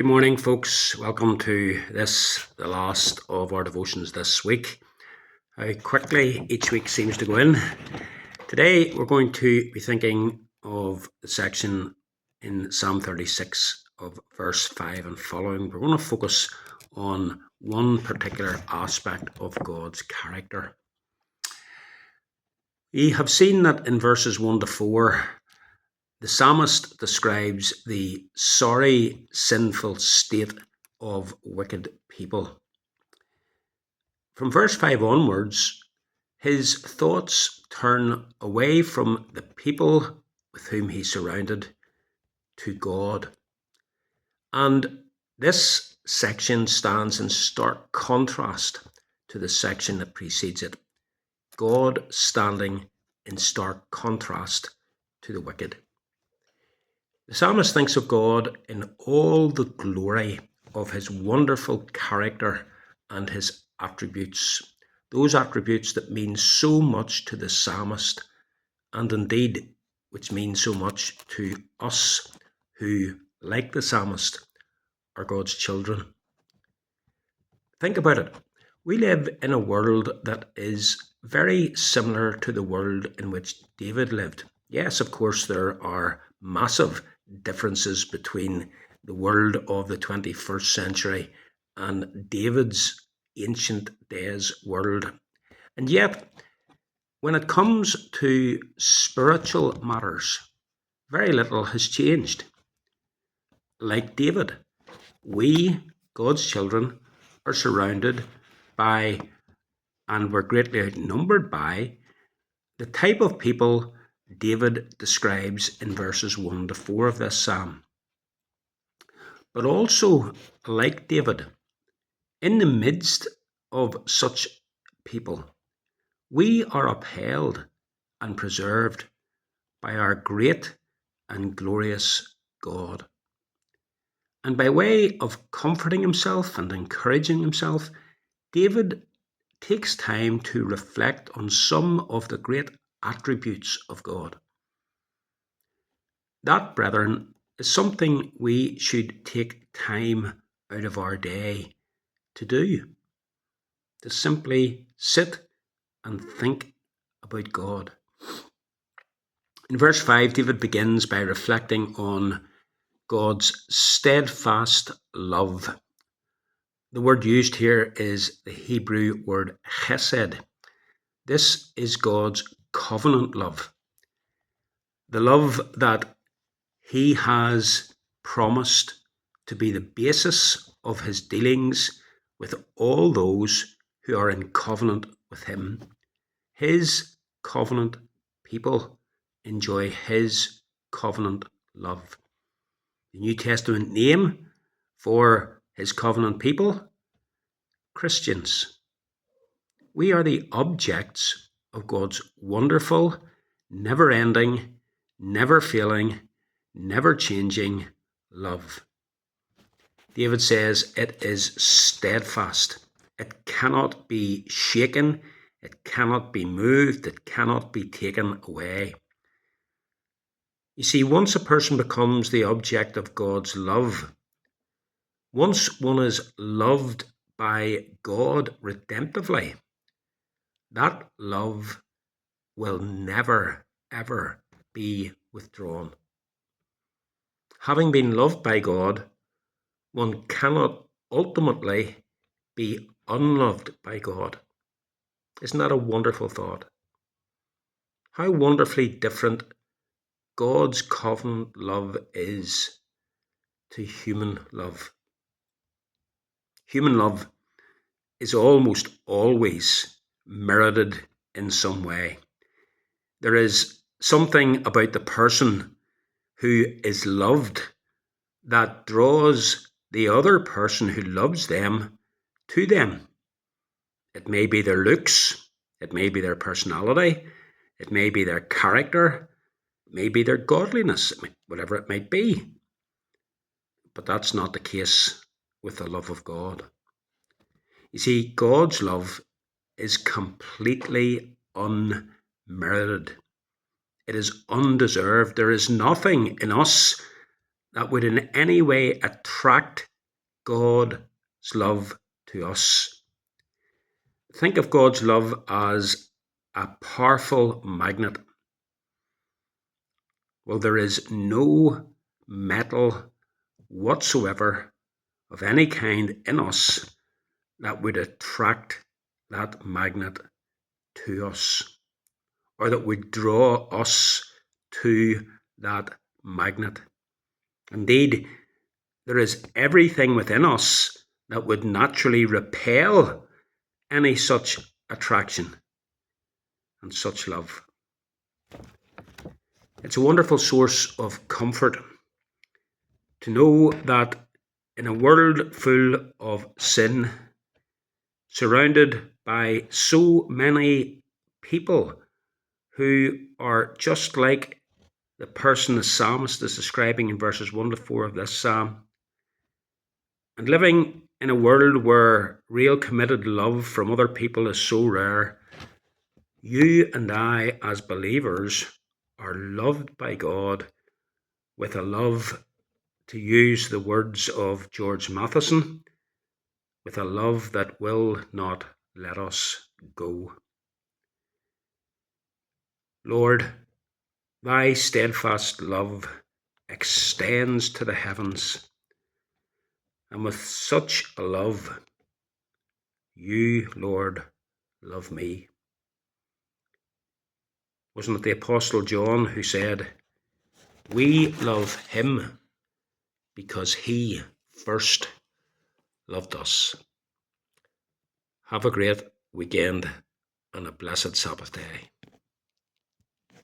Good morning, folks. Welcome to the last of our devotions this week. How quickly each week seems to go in. Today, we're going to be thinking of the section in Psalm 36 of verse 5 and following. We're going to focus on one particular aspect of God's character. We have seen that in verses 1 to 4, the psalmist describes the sorry, sinful state of wicked people. From verse 5 onwards, his thoughts turn away from the people with whom he's surrounded to God. And this section stands in stark contrast to the section that precedes it. God standing in stark contrast to the wicked. The psalmist thinks of God in all the glory of his wonderful character and his attributes, those attributes that mean so much to the psalmist and indeed which mean so much to us who, like the psalmist, are God's children. Think about it. We live in a world that is very similar to the world in which David lived. Yes, of course, there are massive differences between the world of the 21st century and David's ancient days world. And yet, when it comes to spiritual matters, very little has changed. Like David, we, God's children, are surrounded by, and we're greatly outnumbered by, the type of people David describes in verses 1 to 4 of this psalm. But also, like David, in the midst of such people, we are upheld and preserved by our great and glorious God. And by way of comforting himself and encouraging himself, David takes time to reflect on some of the great attributes of God. That, brethren, is something we should take time out of our day to do, to simply sit and think about God. In verse 5, David begins by reflecting on God's steadfast love. The word used here is the Hebrew word chesed. This is God's covenant love. The love that he has promised to be the basis of his dealings with all those who are in covenant with him. His covenant people enjoy his covenant love. The New Testament name for his covenant people, Christians. We are the objects of God's wonderful, never-ending, never-failing, never-changing love. David says it is steadfast. It cannot be shaken. It cannot be moved. It cannot be taken away. You see, once a person becomes the object of God's love, once one is loved by God redemptively, that love will never, ever be withdrawn. Having been loved by God, one cannot ultimately be unloved by God. Isn't that a wonderful thought? How wonderfully different God's covenant love is to human love. Human love is almost always merited in some way. There is something about the person who is loved that draws the other person who loves them to them. It may be their looks, it may be their personality, it may be their character, it may be their godliness, whatever it might be. But that's not the case with the love of God. You see, God's love is completely unmerited. It is undeserved. There is nothing in us that would in any way attract God's love to us. Think of God's love as a powerful magnet. Well, there is no metal whatsoever of any kind in us that would attract that magnet to us, or that would draw us to that magnet. Indeed, there is everything within us that would naturally repel any such attraction and such love. It's a wonderful source of comfort to know that in a world full of sin, surrounded by so many people who are just like the person the psalmist is describing in verses 1 to 4 of this psalm, and living in a world where real committed love from other people is so rare, you and I, as believers, are loved by God with a love, to use the words of George Matheson, with a love that will not let us go. Lord, thy steadfast love extends to the heavens, and with such a love, you, Lord, love me. Wasn't it the Apostle John who said, we love him because he first loved us? Have a great weekend and a blessed Sabbath day.